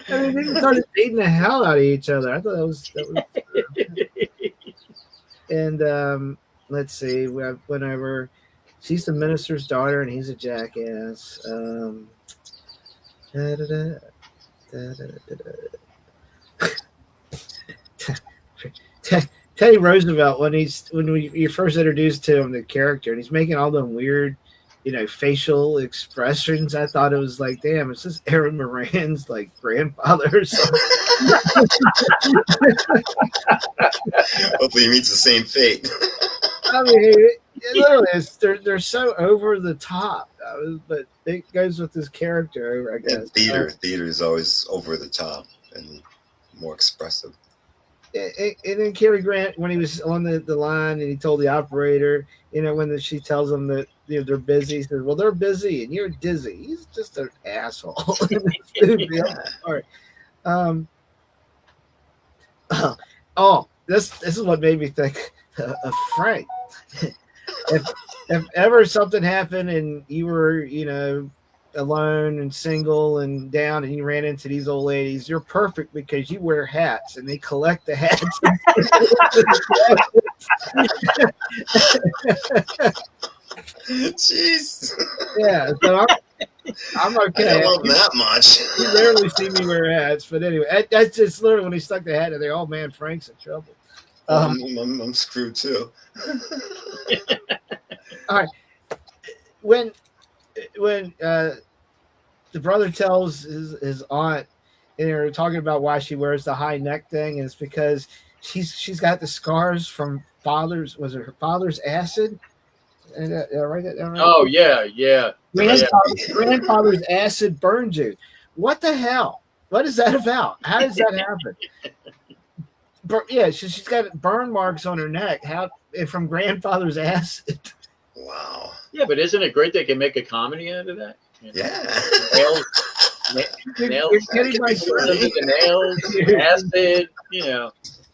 I mean, they started beating the hell out of each other. I thought that was and let's see, whenever she's the minister's daughter and he's a jackass. Teddy Roosevelt, when you're first introduced to him, the character, and he's making all them weird, facial expressions. I thought it was like, damn, is this Aaron Moran's like grandfather or something? Hopefully he meets the same fate. I mean, literally, they're so over the top, but it goes with this character, I guess. And theater is always over the top and more expressive. And then Cary Grant, when he was on the line and he told the operator, when she tells him that they're busy, he says, "Well, they're busy and you're dizzy." He's just an asshole. This is what made me think of Frank. if ever something happened and you were, alone and single and down and you ran into these old ladies, you're perfect because you wear hats and they collect the hats. Jeez. Yeah, so I'm okay. I don't love that much. You rarely see me wear hats, but anyway, that's just literally when he stuck the hat in there. Oh man, Frank's in trouble. I'm screwed too. All right, when the brother tells his aunt, and they're talking about why she wears the high neck thing, and it's because she's got the scars from her father's acid? And right? Oh yeah. Grandfather's acid burned you. What the hell? What is that about? How does that happen? But yeah, she's got burn marks on her neck. How from grandfather's acid? Wow. Yeah, but isn't it great they can make a comedy out of that? Yeah. Nails, getting my the nails, acid,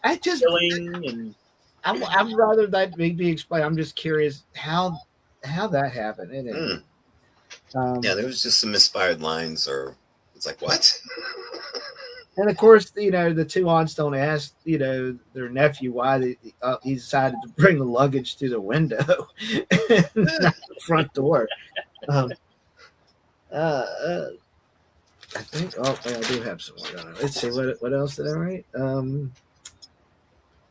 I just killing, and I'm rather that maybe explain. I'm just curious how that happened. Yeah, there was just some misfired lines, or it's like what? And of course, the two aunts don't ask, their nephew why he decided to bring the luggage through the window, not the front door. I think. Oh, I do have some more on it. Let's see what else did I write?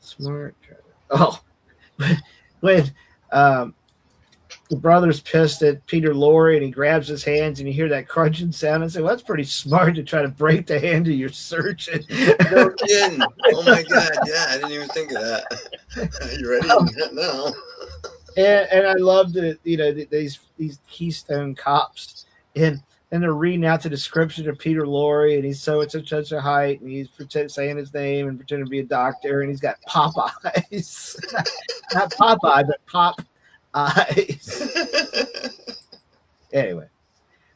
Smart. Oh, when the brother's pissed at Peter Lorre and he grabs his hands and you hear that crunching sound and say, "Well, that's pretty smart to try to break the hand of your surgeon." No kidding. Oh my God. Yeah, I didn't even think of that. You ready? No. And I love that, these Keystone cops and they're reading out the description of Peter Lorre, and he's so at such a height, and he's saying his name and pretending to be a doctor, and he's got pop eyes. Not Popeye, but pop eyes. Anyway,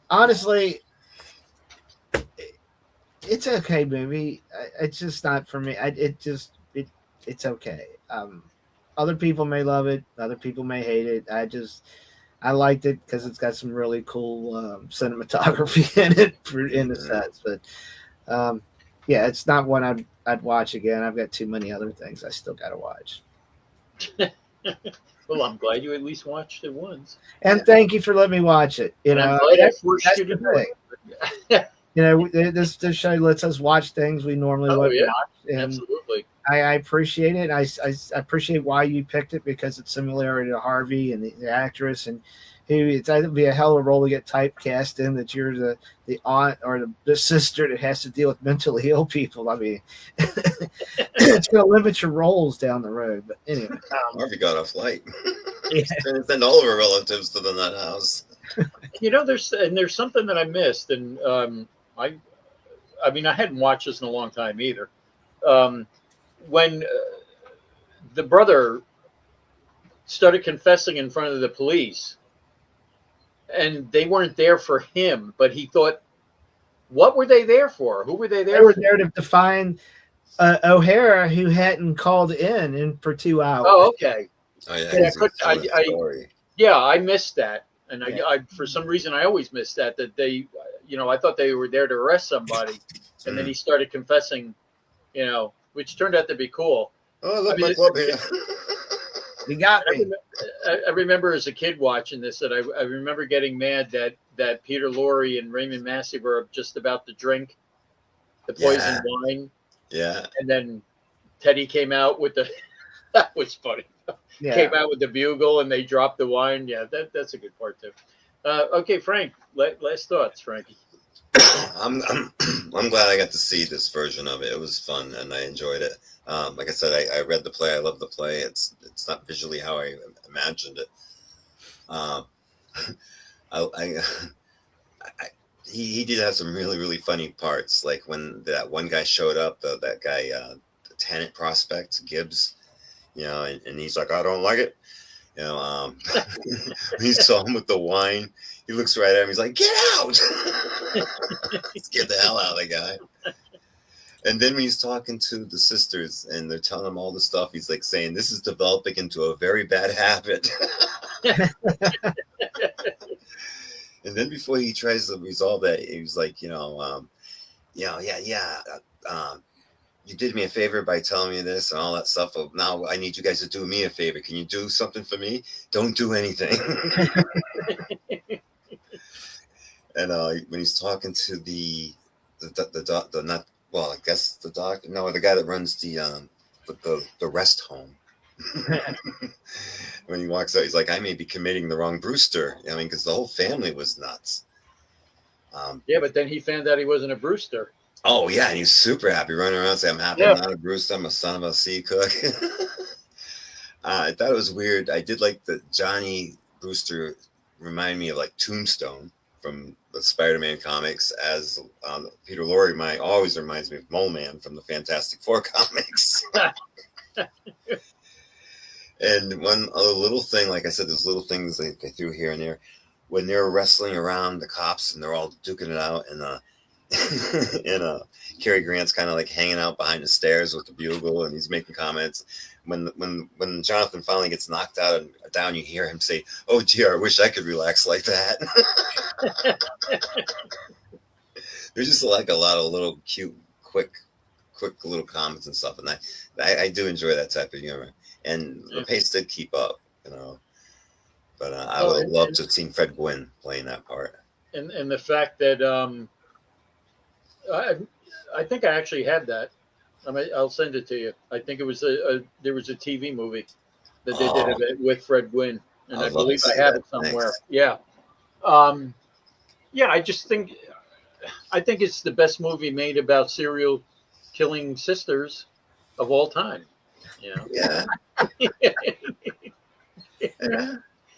honestly, it's an okay movie. It's just not for me. It's okay. Other people may love it. Other people may hate it. I liked it because it's got some really cool cinematography in it in the sets. But yeah, it's not one I'd watch again. I've got too many other things I still got to watch. Well, I'm glad you at least watched it once. And thank you for letting me watch it. I'm glad I forced you to do it. This show lets us watch things we normally wouldn't watch. And absolutely. I appreciate it. I appreciate why you picked it because it's similarity to Harvey and the actress, and It's either be a hell of a role to get typecast in that you're the aunt or the sister that has to deal with mentally ill people. I mean, it's going to limit your roles down the road. But anyway, Harvey got off light. Yeah. Send all of her relatives to the nut house. There's something that I missed, and I mean, I hadn't watched this in a long time either. When the brother started confessing in front of the police, and they weren't there for him, but he thought, what were they there for? Who were they there they were for? there to find O'Hara, who hadn't called in for 2 hours. Oh, okay. Oh yeah, I missed that, and I for some reason I always missed that they, I thought they were there to arrest somebody, and then he started confessing, which turned out to be cool. Oh, look, my club here. You got me. I remember as a kid watching this that I remember getting mad that Peter Lorre and Raymond Massey were just about to drink the poisoned wine. Yeah. And then Teddy came out with that was funny. Yeah. Came out with the bugle and they dropped the wine. Yeah, that's a good part too. Okay, Frank, last thoughts, Frankie. I'm glad I got to see this version of it. It was fun and I enjoyed it. Like I said, I read the play. I love the play. It's not visually how I imagined it. He did have some really, really funny parts. Like when that one guy showed up, that guy, the tenant prospect, Gibbs, and he's like, I don't like it. When he saw him with the wine, he looks right at him. He's like, get out. Get the hell out of the guy. And then when he's talking to the sisters and they're telling him all the stuff, he's like saying, this is developing into a very bad habit. And then before he tries to resolve that, he was like, you did me a favor by telling me this and all that stuff. But now I need you guys to do me a favor. Can you do something for me? Don't do anything. And when he's talking to the guy that runs the rest home. When he walks out, he's like, I may be committing the wrong Brewster. Because the whole family was nuts. Yeah, but then he found out he wasn't a Brewster. Oh, yeah, and he's super happy running around saying, I'm happy I'm not a Brewster. I'm a son of a sea cook. I thought it was weird. I did like that Johnny Brewster reminded me of like Tombstone from the Spider-Man comics, as Peter Lorre always reminds me of Mole Man from the Fantastic Four comics. And one other little thing, like I said, there's little things they threw here and there. When they're wrestling around the cops and they're all duking it out, and Cary Grant's kind of like hanging out behind the stairs with the bugle, and he's making comments. When Jonathan finally gets knocked out and down, you hear him say, "Oh dear, I wish I could relax like that." There's just like a lot of little cute, quick little comments and stuff, and I do enjoy that type of humor. And the pace did keep up, But I would have loved to have seen Fred Gwynne playing that part. And the fact that I think I actually had that. I'll send it to you. I think it was there was a TV movie that they did it with Fred Gwynne, and I believe I have it somewhere. Thanks. Yeah, I just think it's the best movie made about serial killing sisters of all time. Yeah.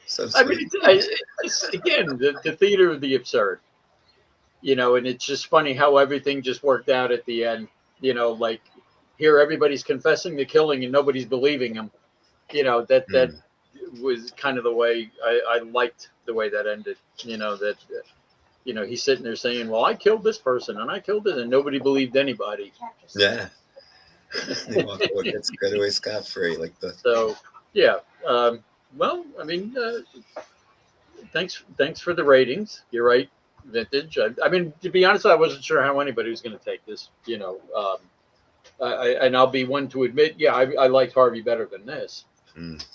So I mean, it's again the theater of the absurd, and it's just funny how everything just worked out at the end. Like here everybody's confessing the killing and nobody's believing them. That was kind of the way I liked the way that ended. He's sitting there saying, "Well, I killed this person and I killed it," and nobody believed anybody. Yeah. They walk away, gets away scot-free like the. So yeah. Well, I mean, thanks for the ratings. You're right, vintage. I mean, to be honest, I wasn't sure how anybody was going to take this. And I'll be one to admit, I liked Harvey better than this,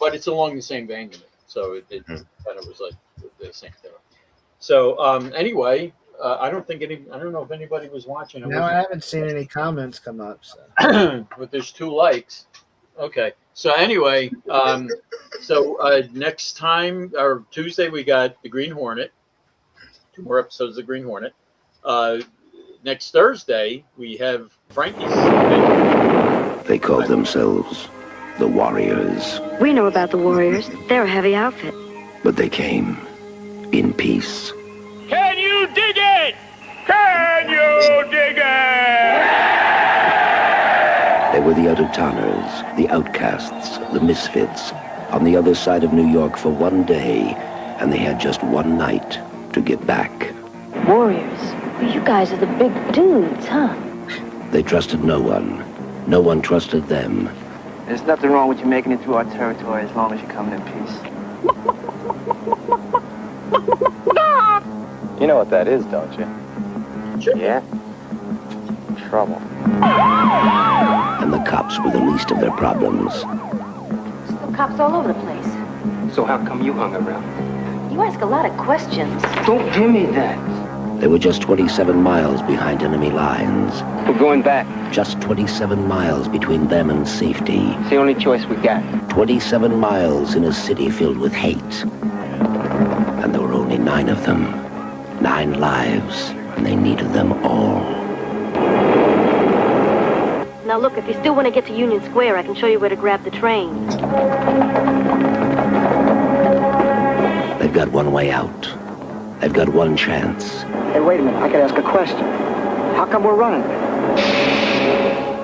but it's along the same vein to me. So it kind of was like the same thing. So anyway, I don't know if anybody was watching. No, I haven't seen any comments come up. So. But there's 2 likes. Okay. So anyway, next time or Tuesday we got the Green Hornet. 2 more episodes of the Green Hornet. Next Thursday we have Frankie's. They called themselves the Warriors. We know about the Warriors. They're a heavy outfit. But they came in peace. Can you dig it? Can you dig it? They were the out-of-towners, the outcasts, the misfits, on the other side of New York for one day, and they had just one night to get back. Warriors? Well, you guys are the big dudes, huh? They trusted no one. No one trusted them. There's nothing wrong with you making it through our territory as long as you're coming in peace. You know what that is, don't you? Yeah? Trouble. And the cops were the least of their problems. Still cops all over the place. So how come you hung around? You ask a lot of questions. Don't give me that. They were just 27 miles behind enemy lines. We're going back. Just 27 miles between them and safety. It's the only choice we got. 27 miles in a city filled with hate. And there were only 9 of them. 9 lives, and they needed them all. Now look, if you still want to get to Union Square, I can show you where to grab the train. They've got one way out. They've got one chance. Hey, wait a minute. I gotta ask a question. How come we're running?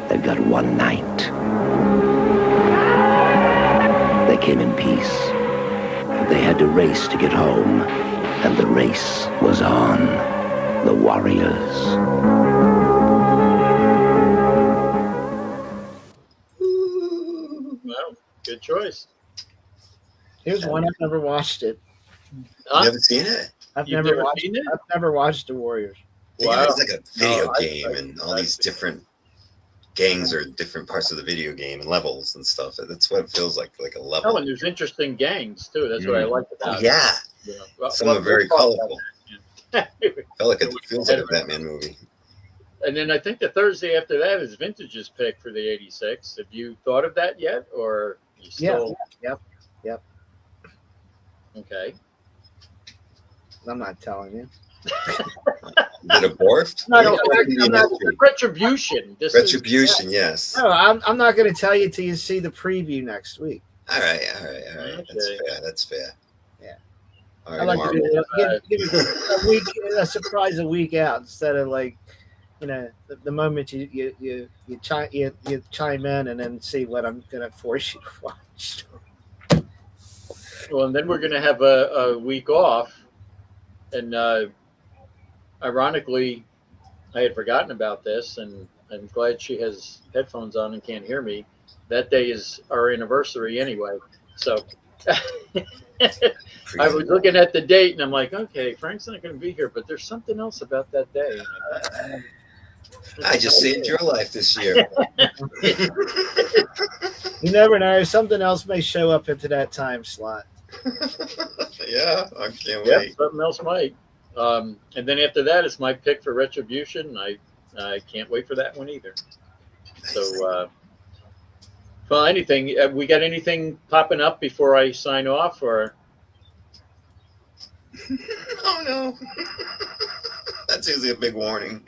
They've got one night. They came in peace. But they had to race to get home. And the race was on. The Warriors. Well, good choice. Here's one I've never watched it. Huh? You haven't seen it? I've You've never never watched seen it? I've never watched the Warriors. Wow. It's like a video No, game, and all these different gangs are different parts of the video game and levels and stuff. That's what it feels like a level. Oh, and there's interesting gangs too. That's what I like about it. Yeah, You know, well, some are very we'll talk colorful. about that. Felt like it feels like a Batman movie. And then I think the Thursday after that is Vintage's pick for the 86. Have you thought of that yet, or you still? Yep. Okay. I'm not telling you. Is it a borf? No, Retribution. Retribution, yes. No, I'm not going to tell you till you see the preview next week. All right. That's fair. Yeah. All I right, like to Marvel. do give it a week, a surprise a week out instead of like, the moment you chime in and then see what I'm going to force you to watch. Well, and then we're going to have a week off, and ironically, I had forgotten about this, and I'm glad she has headphones on and can't hear me. That day is our anniversary anyway, so I was looking at the date, and I'm like, okay, Frank's not going to be here, but there's something else about that day. I just saved your life this year. You never know. Something else may show up into that time slot. Yeah, I can't Yeah, wait. something else might. And then after that, it's my pick for Retribution. I can't wait for that one either. So, well, anything? We got anything popping up before I sign off, or? Oh no, that's usually a big warning.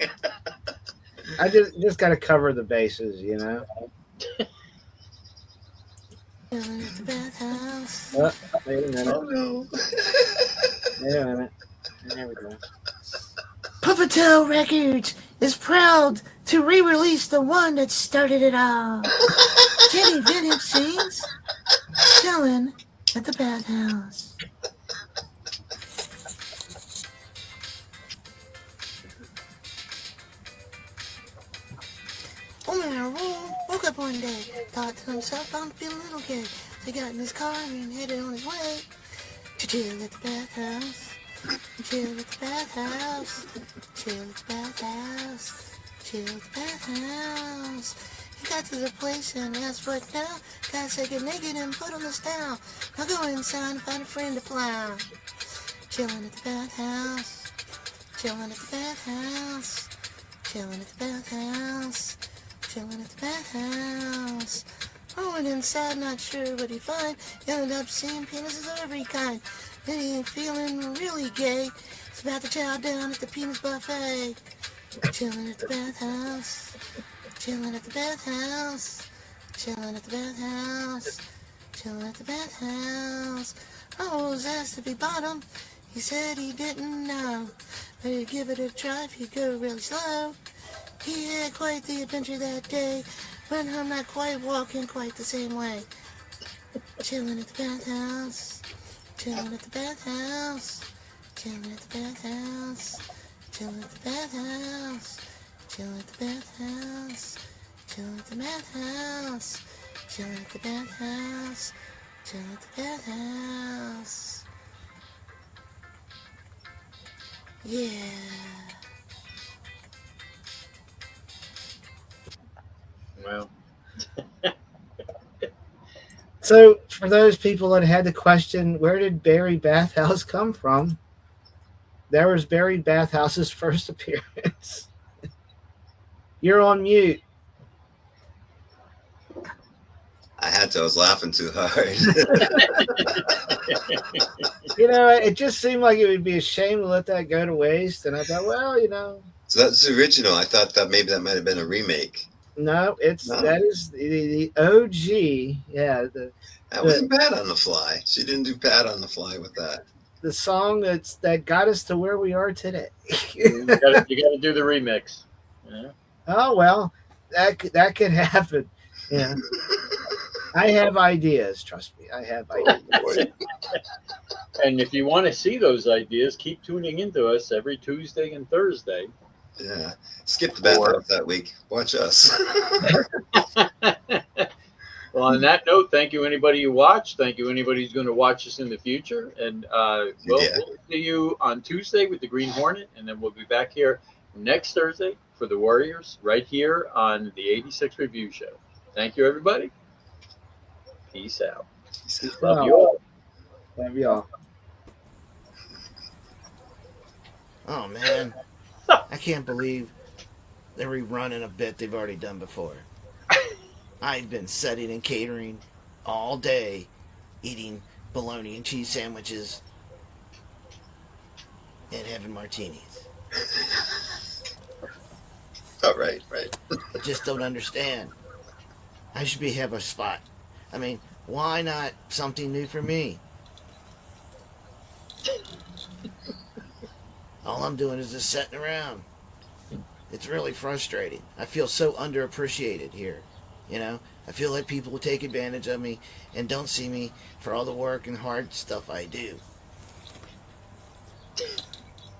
I just got to cover the bases, Oh, wait a minute. Oh no. Wait a minute. There we go. Puppeteer Records is proud to re-release the one that started it all. Jenny Vintage sings, chilling at the bathhouse. Woke up one day, thought to himself, I'm feeling a little good. So he got in his car and headed on his way to chill at the bathhouse. Chill at the bathhouse. Chill at the bathhouse. Chill at the bathhouse. He got to the place and asked what now. Guy said get naked and put on the style. Now go inside and find a friend to plow. Chilling at the bathhouse. Chilling at the bathhouse. Chilling at the bathhouse. Chilling at the bathhouse. Rolling inside, not sure what he find. Ended up seeing penises of every kind. Then he ain't feeling really gay. He's about to chow down at the penis buffet. Chilling at the bathhouse. Chilling at the bathhouse. Chilling at the bathhouse. Chilling at the bathhouse. I was asked if he bought him. He said he didn't know. But he'd give it a try if he'd go really slow. He had quite the adventure that day. Went home not quite walking quite the same way. Chilling at the bathhouse. Chilling at the bathhouse. Chilling at the bathhouse. Chilling at the bathhouse. Chilling at the bathhouse. Chilling at the bathhouse. Chilling at the bathhouse. Chilling at the bathhouse. Yeah. Well, So, for those people that had the question, where did Barry Bathhouse come from? There was Barry Bathhouse's first appearance. You're on mute. I had to. I was laughing too hard. You know, it just seemed like it would be a shame to let that go to waste. And I thought, well, you know, So that's the original. I thought that maybe that might have been a remake. no, No. that is the OG. Yeah, That wasn't Pat on the Fly. She didn't do Pat on the Fly with that. the song that got us to where we are today. you got to do the remix. Yeah. Oh well, that could happen. Yeah, I have ideas. Trust me, I have ideas. And if you want to see those ideas, keep tuning into us every Tuesday and Thursday. Yeah. Skip the bathhouse that week. Watch us. Well, on that note, thank you anybody who watched. Thank you anybody who's going to watch us in the future. And we'll see you on Tuesday with the Green Hornet, and then we'll be back here next Thursday for the Warriors right here on the 86 Review Show. Thank you, everybody. Peace out. Love you all. Love y'all. Oh man, I can't believe they're rerunning a bit they've already done before. I've been setting and catering all day, eating bologna and cheese sandwiches and having martinis. Oh, right. I just don't understand. I should have a spot. I mean, why not something new for me? All I'm doing is just sitting around. It's really frustrating. I feel so underappreciated here. You know, I feel like people will take advantage of me and don't see me for all the work and hard stuff I do.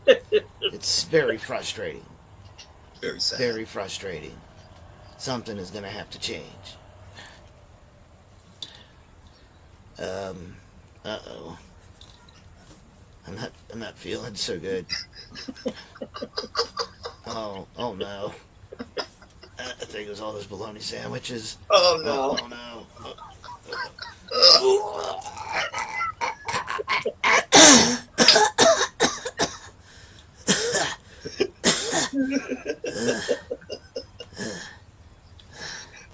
It's very frustrating. Very sad. Very frustrating. Something is going to have to change. Uh-oh. I'm not feeling so good. Oh no. I think it was all those bologna sandwiches. Oh no. Oh no.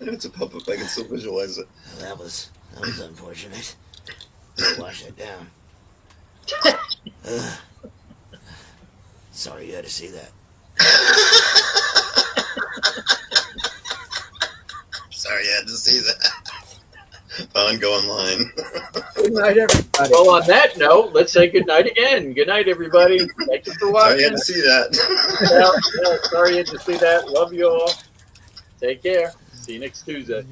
It's a pop-up. I can still visualize it. That was unfortunate. Wash that down. Sorry you had to see that. Sorry you had to see that. Fun, go online. Good night, everybody. Well, on that note, let's say good night again. Good night, everybody. Thank you for Sorry you watching. had to see that. Sorry you had to see that. Love you all. Take care. See you next Tuesday.